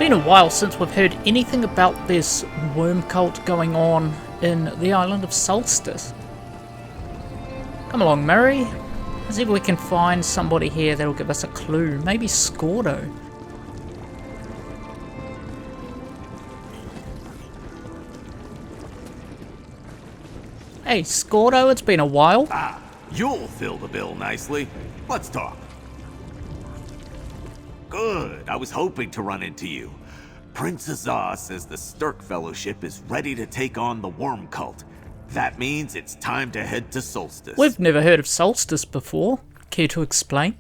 been a while since we've heard anything about this worm cult going on in the Island of Solstice. Come along, Murray. Let's see if we can find somebody here that'll give us a clue. Maybe Scordo. Hey, Scordo, it's been a while. Ah, you'll fill the bill nicely. Let's talk. Good. I was hoping to run into you. Prince Azar says the Stirk Fellowship is ready to take on the worm cult. That means it's time to head to Solstice. We've never heard of Solstice before. Care to explain?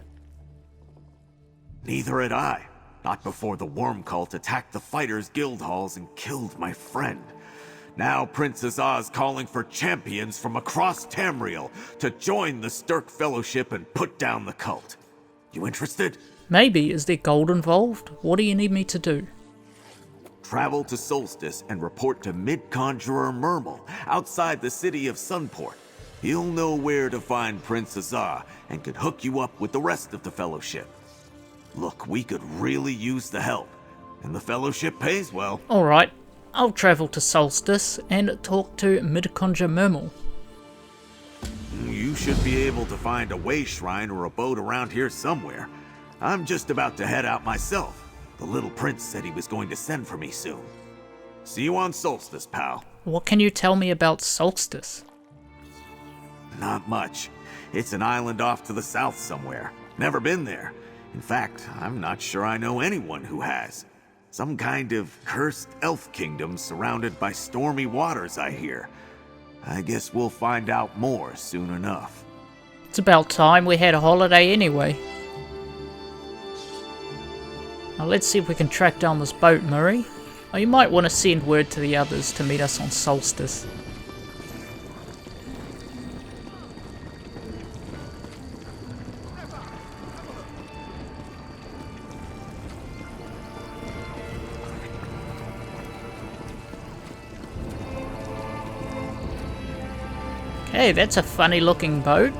Neither had I. Not before the worm cult attacked the fighters' guild halls and killed my friend. Now Prince Azar's calling for champions from across Tamriel to join the Stirk Fellowship and put down the cult. You interested? Maybe. Is there gold involved? What do you need me to do? Travel to Solstice and report to Mid-Conjurer Murmel outside the city of Sunport. He'll know where to find Prince Azar and could hook you up with the rest of the Fellowship. Look, we could really use the help, and the Fellowship pays well. Alright, I'll travel to Solstice and talk to Mid-Conjurer Murmel. You should be able to find a way shrine or a boat around here somewhere. I'm just about to head out myself. The little prince said he was going to send for me soon. See you on Solstice, pal. What can you tell me about Solstice? Not much. It's an island off to the south somewhere. Never been there. In fact, I'm not sure I know anyone who has. Some kind of cursed elf kingdom surrounded by stormy waters, I hear. I guess we'll find out more soon enough. It's about time we had a holiday anyway. Now let's see if we can track down this boat, Murray. Oh, you might want to send word to the others to meet us on Solstice. Okay, that's a funny looking boat.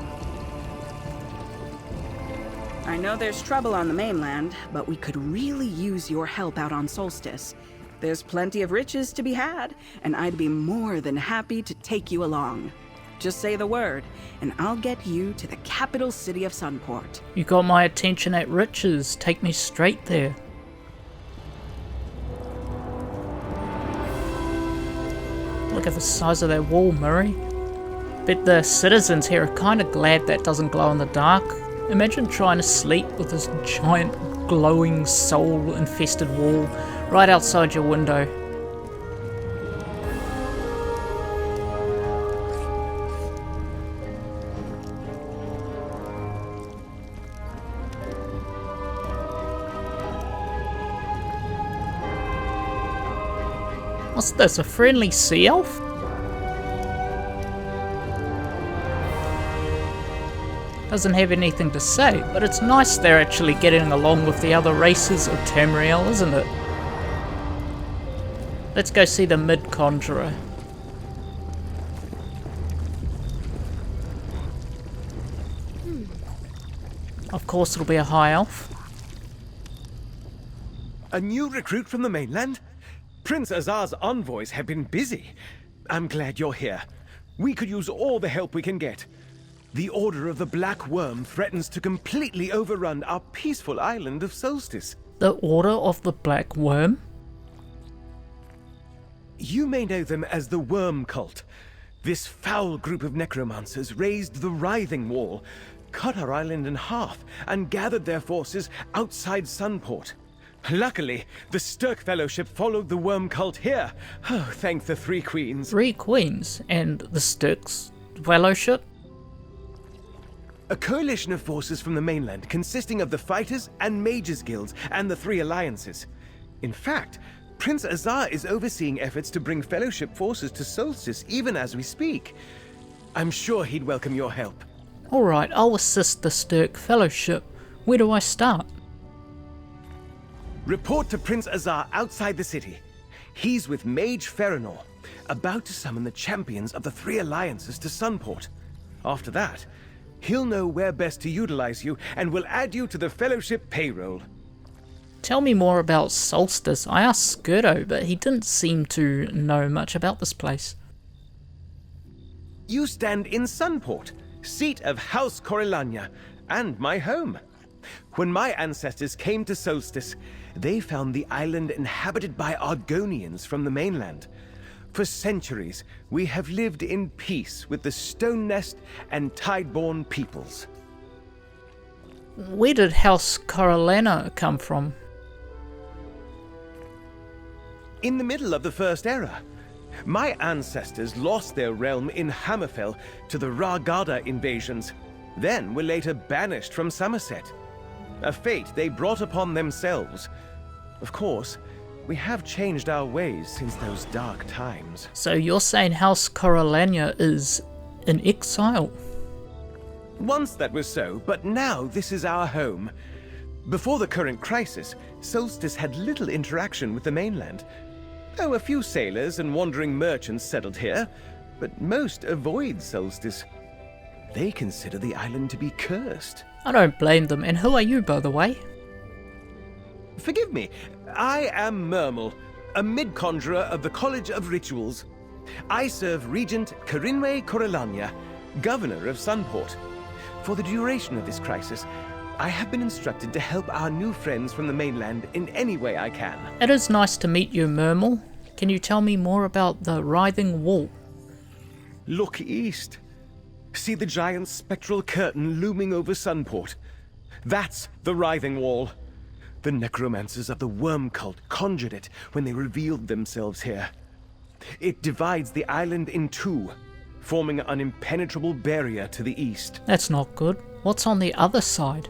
I know there's trouble on the mainland, but we could really use your help out on Solstice. There's plenty of riches to be had, and I'd be more than happy to take you along. Just say the word, and I'll get you to the capital city of Sunport. You got my attention at riches. Take me straight there. Look at the size of that wall, Murray. Bet the citizens here are kind of glad that doesn't glow in the dark. Imagine trying to sleep with this giant, glowing, soul-infested wall right outside your window. What's this, a friendly sea elf? Doesn't have anything to say, but it's nice they're actually getting along with the other races of Tamriel, isn't it? Let's go see the Mid-Conjurer. Of course it'll be a high elf. A new recruit from the mainland? Prince Azar's envoys have been busy. I'm glad you're here. We could use all the help we can get. The Order of the Black Worm threatens to completely overrun our peaceful island of Solstice. The Order of the Black Worm? You may know them as the Worm Cult. This foul group of necromancers raised the Writhing Wall, cut our island in half, and gathered their forces outside Sunport. Luckily, the Stirk Fellowship followed the Worm Cult here. Oh, thank the Three Queens. Three Queens? And the Stirk's Fellowship? A coalition of forces from the mainland consisting of the Fighters and Mages Guilds and the Three Alliances. In fact, Prince Azar is overseeing efforts to bring Fellowship forces to Solstice even as we speak. I'm sure he'd welcome your help. Alright, I'll assist the Stirk Fellowship. Where do I start? Report to Prince Azar outside the city. He's with Mage Feranor, about to summon the champions of the Three Alliances to Sunport. After that, he'll know where best to utilize you and will add you to the Fellowship payroll. Tell me more about Solstice. I asked Skirdo, but he didn't seem to know much about this place. You stand in Sunport, seat of House Corellania, and my home. When my ancestors came to Solstice, they found the island inhabited by Argonians from the mainland. For centuries, we have lived in peace with the Stone Nest and Tideborn peoples. Where did House Corellana come from? In the middle of the First Era, my ancestors lost their realm in Hammerfell to the Ragada invasions, then were later banished from Somerset. A fate they brought upon themselves. Of course, we have changed our ways since those dark times. So you're saying House Corellana is in exile? Once that was so, but now this is our home. Before the current crisis, Solstice had little interaction with the mainland. Though a few sailors and wandering merchants settled here, but most avoid Solstice. They consider the island to be cursed. I don't blame them. And who are you, by the way? Forgive me, I am Mermal, a mid-conjurer of the College of Rituals. I serve Regent Corinwe Corellania, Governor of Sunport. For the duration of this crisis, I have been instructed to help our new friends from the mainland in any way I can. It is nice to meet you, Mermal. Can you tell me more about the Writhing Wall? Look east. See the giant spectral curtain looming over Sunport? That's the Writhing Wall. The necromancers of the Worm Cult conjured it when they revealed themselves here. It divides the island in two, forming an impenetrable barrier to the east. That's not good. What's on the other side?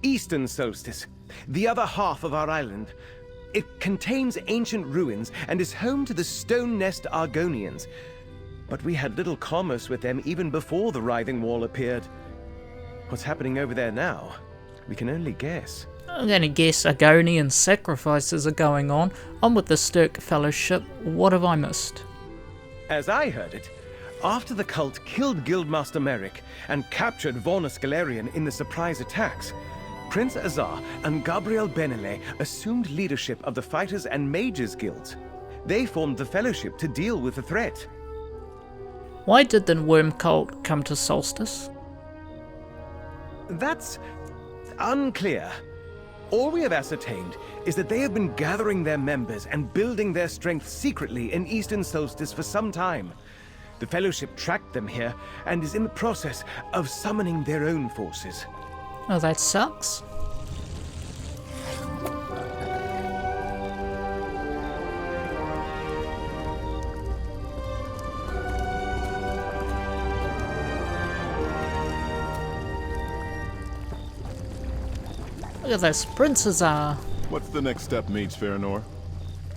Eastern Solstice, the other half of our island. It contains ancient ruins and is home to the Stone Nest Argonians. But we had little commerce with them even before the Writhing Wall appeared. What's happening over there now? We can only guess. I'm gonna guess Argonian sacrifices are going on. I'm with the Stirk Fellowship. What have I missed? As I heard it, after the cult killed Guildmaster Merrick and captured Vornus Galerian in the surprise attacks, Prince Azar and Gabriel Benele assumed leadership of the Fighters and Mages Guilds. They formed the Fellowship to deal with the threat. Why did the Worm Cult come to Solstice? That's unclear. All we have ascertained is that they have been gathering their members and building their strength secretly in Eastern Solstice for some time. The Fellowship tracked them here and is in the process of summoning their own forces. Oh, that sucks. Look at this, Princes are. What's the next step, Mage Farinor?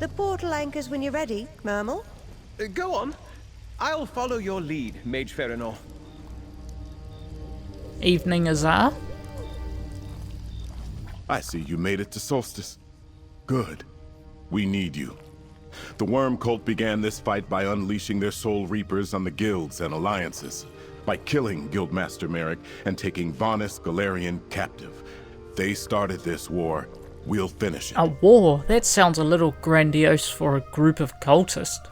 The portal anchors when you're ready, Mermal. Go on. I'll follow your lead, Mage Farinor. Evening Azar. I see you made it to Solstice. Good. We need you. The Worm Cult began this fight by unleashing their Soul Reapers on the guilds and alliances, by killing Guildmaster Merrick and taking Vornus Galerian captive. They started this war. We'll finish it. A war? That sounds a little grandiose for a group of cultists.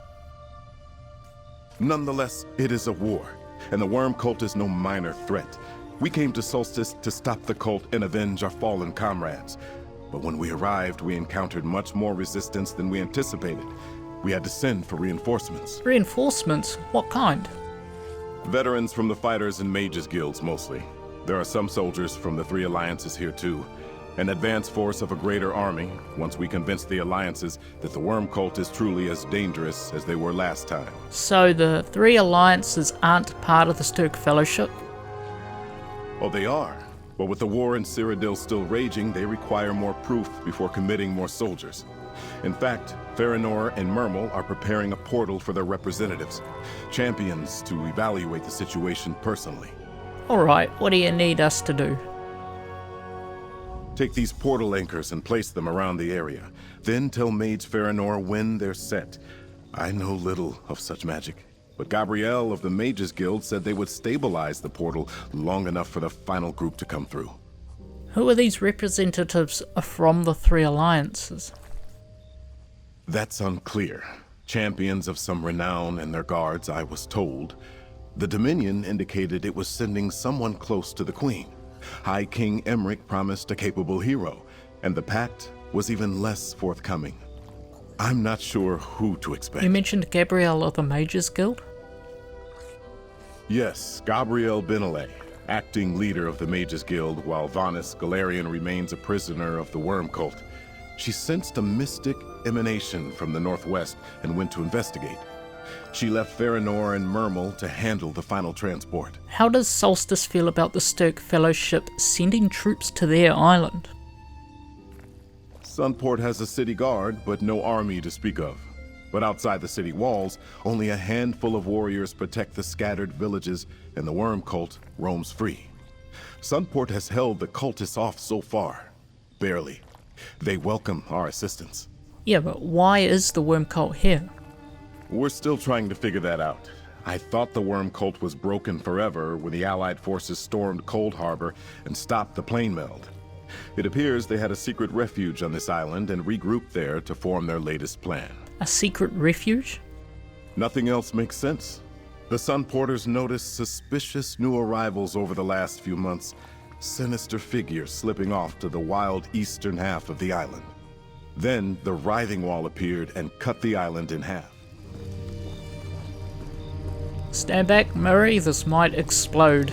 Nonetheless, it is a war, and the Worm Cult is no minor threat. We came to Solstice to stop the cult and avenge our fallen comrades. But when we arrived, we encountered much more resistance than we anticipated. We had to send for reinforcements. Reinforcements? What kind? Veterans from the Fighters and Mages Guilds, mostly. There are some soldiers from the three alliances here, too. An advance force of a greater army, once we convince the alliances that the Worm Cult is truly as dangerous as they were last time. So the three alliances aren't part of the Stirk Fellowship? Oh, they are. But with the war in Cyrodiil still raging, they require more proof before committing more soldiers. In fact, Farinor and Mermal are preparing a portal for their representatives, champions to evaluate the situation personally. Alright, what do you need us to do? Take these portal anchors and place them around the area. Then tell Mage Farinor when they're set. I know little of such magic, but Gabrielle of the Mages Guild said they would stabilize the portal long enough for the final group to come through. Who are these representatives from the three alliances? That's unclear. Champions of some renown and their guards, I was told. The Dominion indicated it was sending someone close to the Queen. High King Emmerich promised a capable hero, and the Pact was even less forthcoming. I'm not sure who to expect. You mentioned Gabrielle of the Mages Guild? Yes, Gabrielle Benelay, acting leader of the Mages Guild, while Vanis Galarian remains a prisoner of the Worm Cult. She sensed a mystic emanation from the northwest and went to investigate. She left Farinor and Mermal to handle the final transport. How does Solstice feel about the Stirk Fellowship sending troops to their island? Sunport has a city guard, but no army to speak of. But outside the city walls, only a handful of warriors protect the scattered villages, and the Worm Cult roams free. Sunport has held the cultists off so far. Barely. They welcome our assistance. Yeah, but why is the Worm Cult here? We're still trying to figure that out. I thought the Worm Cult was broken forever when the Allied forces stormed Cold Harbor and stopped the plane meld. It appears they had a secret refuge on this island and regrouped there to form their latest plan. A secret refuge? Nothing else makes sense. The Sunporters noticed suspicious new arrivals over the last few months, sinister figures slipping off to the wild eastern half of the island. Then the writhing wall appeared and cut the island in half. Stand back, Murray, this might explode.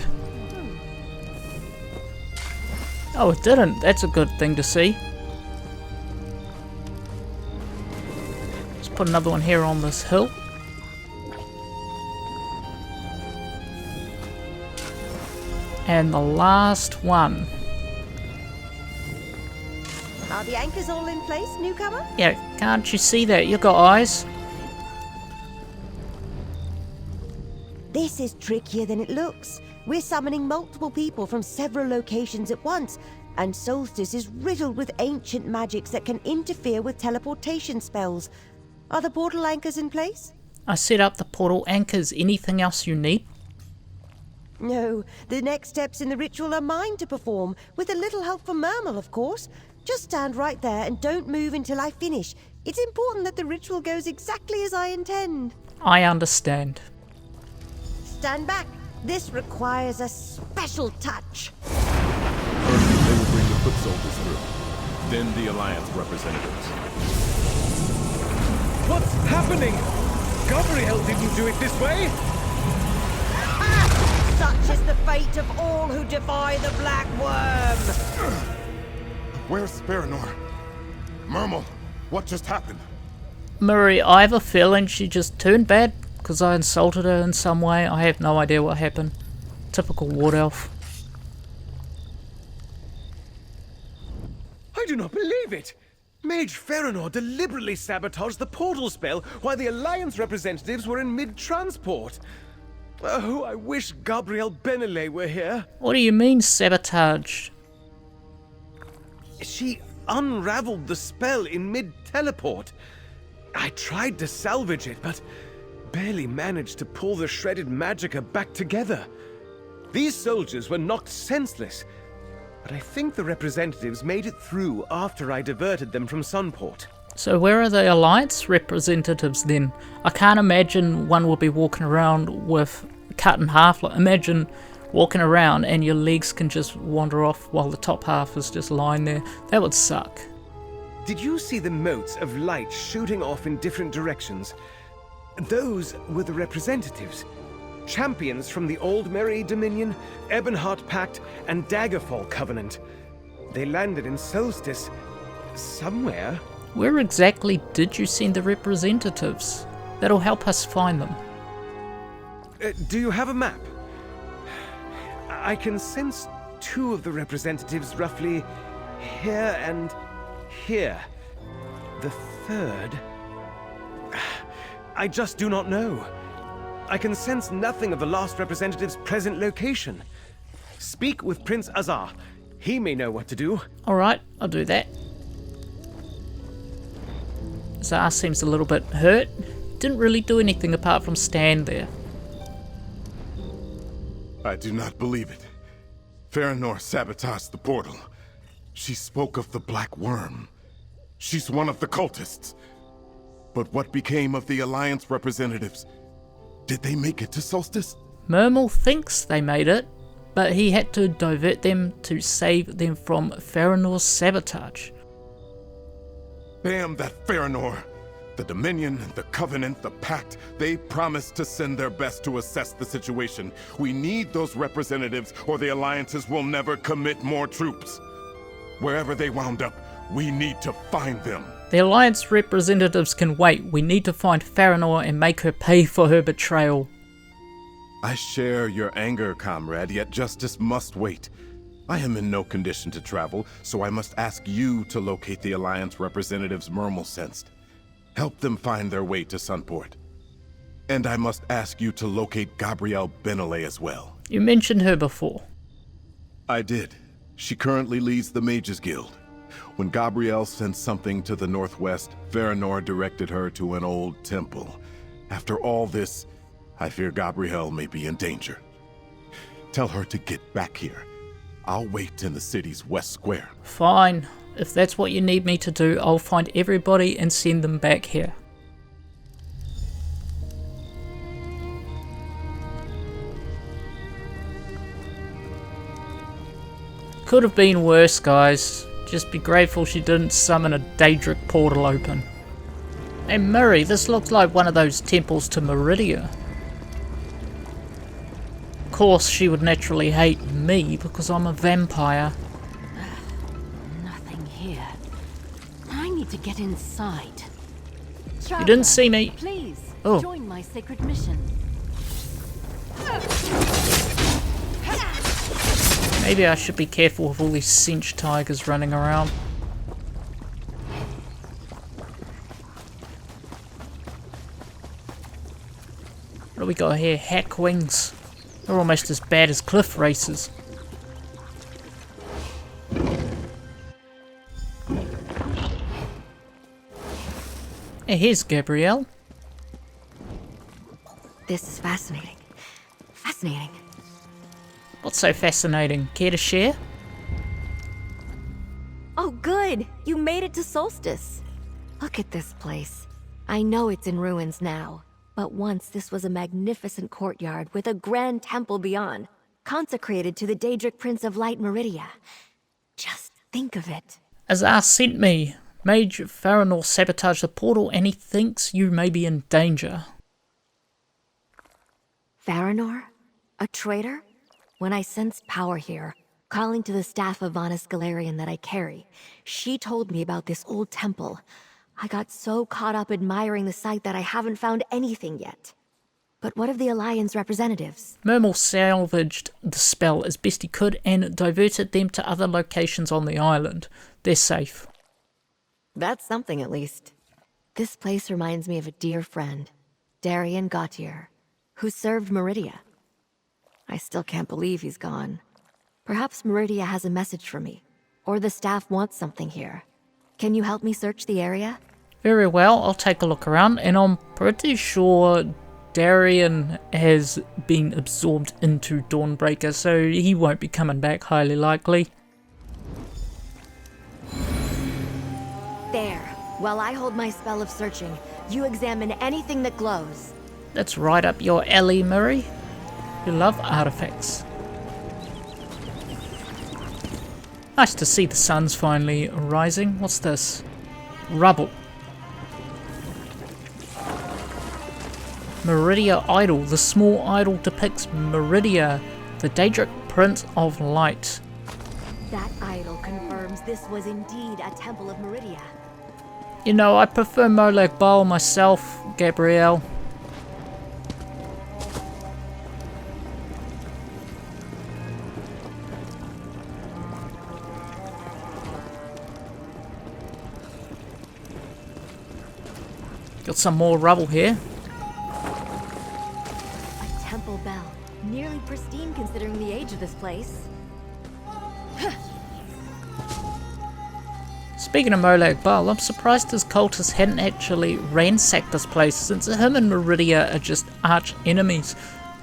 Oh, it didn't. That's a good thing to see. Let's put another one here on this hill. And the last one. Are the anchors all in place, newcomer? Yeah, can't you see that? You got eyes. This is trickier than it looks. We're summoning multiple people from several locations at once, and Solstice is riddled with ancient magics that can interfere with teleportation spells. Are the portal anchors in place? I set up the portal anchors. Anything else you need? No, the next steps in the ritual are mine to perform, with a little help from Mermal, of course. Just stand right there and don't move until I finish. It's important that the ritual goes exactly as I intend. I understand. Stand back. This requires a special touch. First, they will bring the foot soldiers through. Then the Alliance representatives. What's happening? Gabrielle didn't do it this way! Such is the fate of all who defy the Black Worm! Where's Farinor? Mermal, what just happened? Murray, I have a feeling she just turned bad because I insulted her in some way. I have no idea what happened. Typical Wood Elf. I do not believe it! Mage Farinor deliberately sabotaged the portal spell while the Alliance representatives were in mid-transport. Oh, I wish Gabrielle Benelay were here. What do you mean, sabotage? She unraveled the spell in mid-teleport. I tried to salvage it, but barely managed to pull the shredded magicka back together. These soldiers were knocked senseless, but I think the representatives made it through after I diverted them from Sunport. So where are the Alliance representatives then? I can't imagine one will be walking around with cut in half. Imagine walking around and your legs can just wander off while the top half is just lying there. That would suck. Did you see the motes of light shooting off in different directions? Those were the representatives. Champions from the Old Merry Dominion, Ebonheart Pact, and Daggerfall Covenant. They landed in Solstice somewhere. Where exactly did you send the representatives? That'll help us find them. Do you have a map? I can sense two of the representatives roughly here and here. The third... I just do not know. I can sense nothing of the last representative's present location. Speak with Prince Azar. He may know what to do. Alright, I'll do that. Zar seems a little bit hurt. Didn't really do anything apart from stand there. I do not believe it. Farinor sabotaged the portal. She spoke of the Black Worm. She's one of the cultists. But what became of the Alliance representatives? Did they make it to Solstice? Mermal thinks they made it, but he had to divert them to save them from Faranor's sabotage. Damn that Faranor! The Dominion, the Covenant, the Pact, they promised to send their best to assess the situation. We need those representatives, or the Alliances will never commit more troops. Wherever they wound up, we need to find them. The Alliance representatives can wait. We need to find Faranor and make her pay for her betrayal. I share your anger, comrade, yet justice must wait. I am in no condition to travel, so I must ask you to locate the Alliance representatives Mermal sensed. Help them find their way to Sunport. And I must ask you to locate Gabrielle Benelay as well. You mentioned her before. I did. She currently leads the Mages Guild. When Gabrielle sent something to the northwest, Faranor directed her to an old temple. After all this, I fear Gabrielle may be in danger. Tell her to get back here. I'll wait in the city's west square. Fine. If that's what you need me to do, I'll find everybody and send them back here. Could have been worse, guys. Just be grateful she didn't summon a Daedric portal open. Hey Murray, this looks like one of those temples to Meridia. Of course, she would naturally hate me because I'm a vampire. Nothing here. I need to get inside. You didn't see me. Please, Oh. join my sacred mission. Maybe I should be careful with all these cinch tigers running around. What do we got here? Hack wings. They're almost as bad as cliff racers. Hey, here's Gabrielle. This is fascinating. Fascinating. What's so fascinating? Care to share? Oh, good! You made it to Solstice. Look at this place. I know it's in ruins now, but once this was a magnificent courtyard with a grand temple beyond, consecrated to the Daedric Prince of Light Meridia. Just think of it. Azar sent me. Mage Faranor sabotaged the portal and he thinks you may be in danger. Faranor? A traitor? When I sensed power here, calling to the staff of Vanus Galarian that I carry, she told me about this old temple. I got so caught up admiring the site that I haven't found anything yet. But what of the Alliance representatives? Mermal salvaged the spell as best he could and diverted them to other locations on the island. They're safe. That's something at least. This place reminds me of a dear friend, Darian Gautier, who served Meridia. I still can't believe he's gone. Perhaps Meridia has a message for me, or the staff wants something here. Can you help me search the area? Very well, I'll take a look around, and I'm pretty sure Darian has been absorbed into Dawnbreaker, so he won't be coming back, highly likely. There. While I hold my spell of searching, you examine anything that glows. That's right up your alley, Murray. You love artifacts. Nice to see the sun's finally rising. What's this? Rubble. Meridia Idol. The small idol depicts Meridia, the Daedric Prince of Light. That idol confirms this was indeed a temple of Meridia. You know, I prefer Molag Bal myself, Gabrielle. Got some more rubble here. A temple bell. Nearly pristine considering the age of this place. Speaking of Molag Bal, I'm surprised his cultists hadn't actually ransacked this place, since him and Meridia are just arch enemies.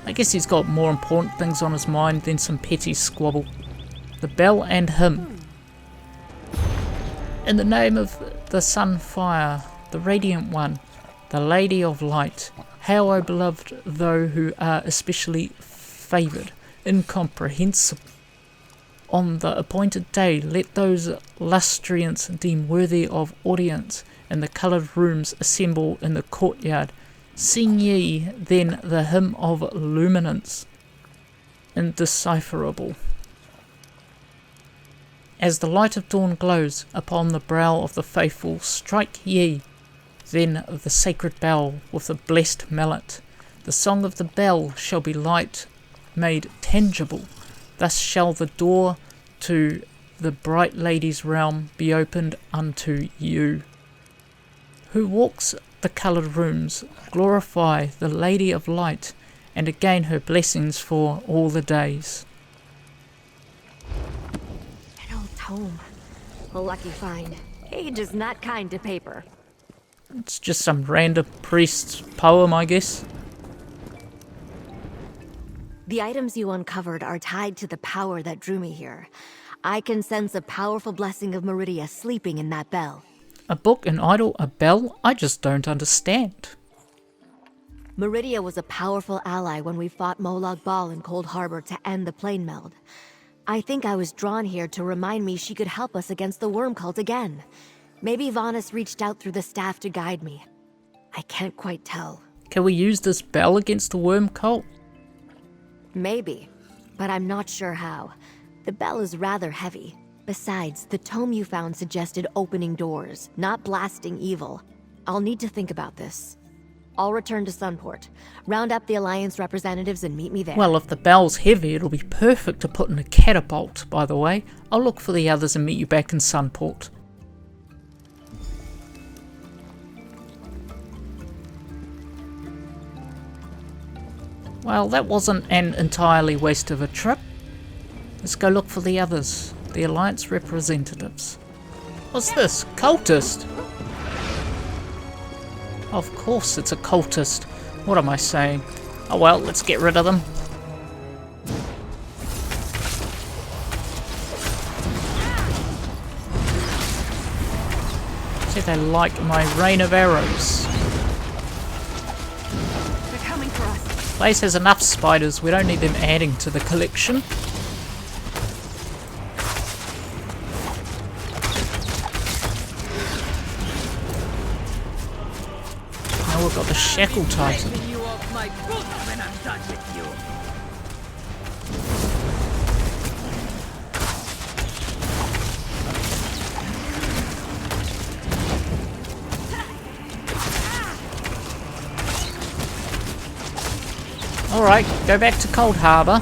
I guess he's got more important things on his mind than some petty squabble. The bell and him. In the name of the Sunfire, the Radiant One, the Lady of Light, hail, O beloved, thou who are especially favoured, incomprehensible. On the appointed day, let those lustrants deem worthy of audience in the coloured rooms assemble in the courtyard. Sing ye then the hymn of luminance, indecipherable. As the light of dawn glows upon the brow of the faithful, strike ye then the sacred bell with the blessed mallet. The song of the bell shall be light made tangible. Thus shall the door to the bright lady's realm be opened unto you. Who walks the coloured rooms, glorify the Lady of Light, and again her blessings for all the days. An old tome. A lucky find. Age is not kind to paper. It's just some random priest's poem, I guess. The items you uncovered are tied to the power that drew me here. I can sense a powerful blessing of Meridia sleeping in that bell. A book, an idol, a bell? I just don't understand. Meridia was a powerful ally when we fought Molag Bal in Cold Harbor to end the plane meld. I think I was drawn here to remind me she could help us against the worm cult again. Maybe Vanas reached out through the staff to guide me. I can't quite tell. Can we use this bell against the worm cult? Maybe, but I'm not sure how. The bell is rather heavy. Besides, the tome you found suggested opening doors, not blasting evil. I'll need to think about this. I'll return to Sunport. Round up the Alliance representatives and meet me there. Well, if the bell's heavy, it'll be perfect to put in a catapult, by the way. I'll look for the others and meet you back in Sunport. Well, that wasn't an entirely waste of a trip. Let's go look for the others, the Alliance representatives. What's this? Cultist? Of course it's a cultist. What am I saying? Oh well, let's get rid of them. See if they like my rain of arrows. They're coming for us. Place has enough spiders, we don't need them adding to the collection. Now we've got the Shackle Titan. Alright, go back to Cold Harbor.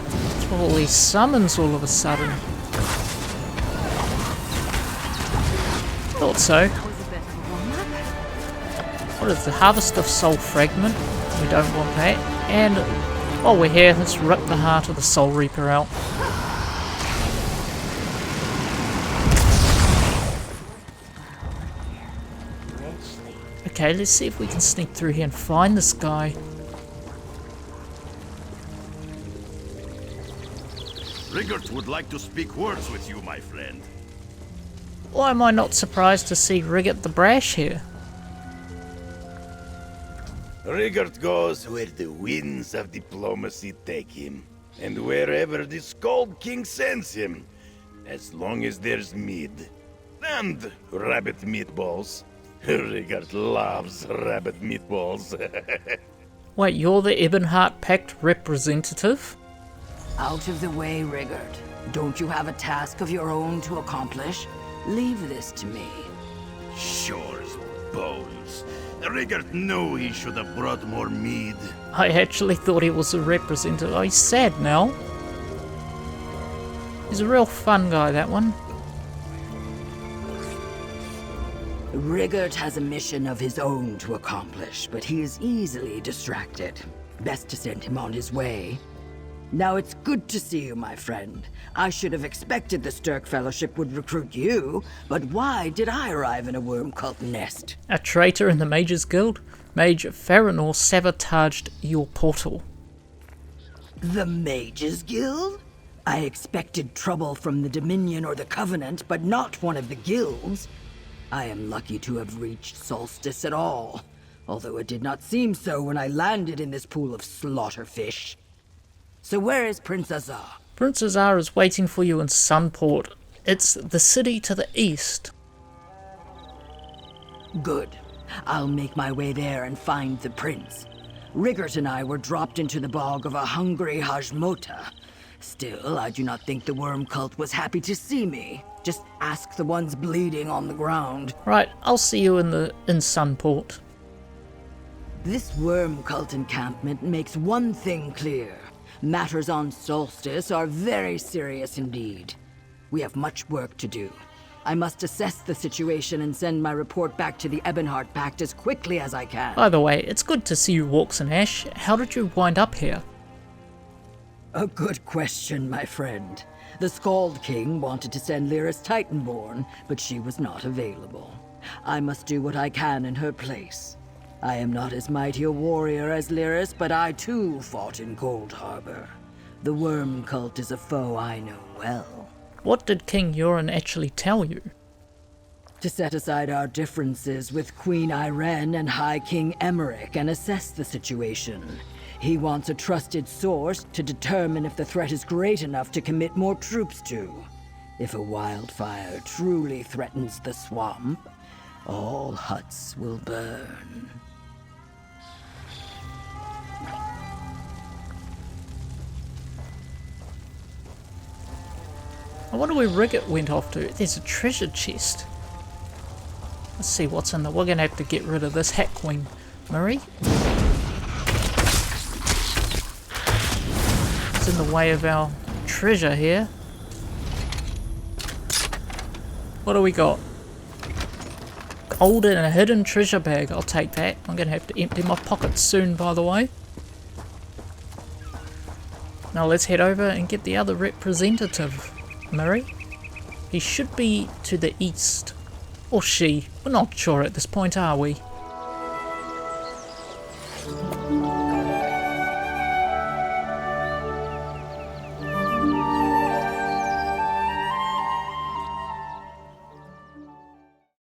What's with all these summons all of a sudden? Thought so. What is the Harvest of Soul Fragment? We don't want that. And while we're here, let's rip the heart of the Soul Reaper out. Okay, let's see if we can sneak through here and find this guy. Rigert would like to speak words with you, my friend. Why am I not surprised to see Rigert the Brash here? Rigert goes where the winds of diplomacy take him, and wherever the Scald King sends him, as long as there's mead and rabbit meatballs. Rigert loves rabbit meatballs. Wait, you're the Ebonheart Pact representative? Out of the way, Rigert. Don't you have a task of your own to accomplish? Leave this to me. Sure as bones. Rigert knew he should have brought more mead. I actually thought he was a representative. Oh, he's sad now. He's a real fun guy, that one. Rigert has a mission of his own to accomplish, but he is easily distracted. Best to send him on his way. Now it's good to see you, my friend. I should have expected the Stirk Fellowship would recruit you, but why did I arrive in a worm cult nest? A traitor in the Mages Guild? Mage Farinor sabotaged your portal. The Mages Guild? I expected trouble from the Dominion or the Covenant, but not one of the guilds. I am lucky to have reached Solstice at all, although it did not seem so when I landed in this pool of slaughterfish. So where is Prince Azar? Prince Azar is waiting for you in Sunport. It's the city to the east. Good. I'll make my way there and find the prince. Rigert and I were dropped into the bog of a hungry Hajmota. Still, I do not think the worm cult was happy to see me. Just ask the ones bleeding on the ground. Right, I'll see you in Sunport. This worm cult encampment makes one thing clear. Matters on Solstice are very serious indeed. We have much work to do. I must assess the situation and send my report back to the Ebonheart Pact as quickly as I can. By the way, it's good to see you, Walks and Ash. How did you wind up here? A good question, my friend. The Scald King wanted to send Lyris Titanborn, but she was not available. I must do what I can in her place. I am not as mighty a warrior as Lyris, but I too fought in Cold Harbor. The worm cult is a foe I know well. What did King Euron actually tell you? To set aside our differences with Queen Irene and High King Emmerich and assess the situation. He wants a trusted source to determine if the threat is great enough to commit more troops to. If a wildfire truly threatens the swamp, all huts will burn. I wonder where Rigert went off to. There's a treasure chest. Let's see what's in there. We're going to have to get rid of this Hat Queen. Murray? It's in the way of our treasure here. What do we got? Gold in a hidden treasure bag. I'll take that. I'm going to have to empty my pockets soon, by the way. Now let's head over and get the other representative. Murray? He should be to the east. Or she. We're not sure at this point, are we?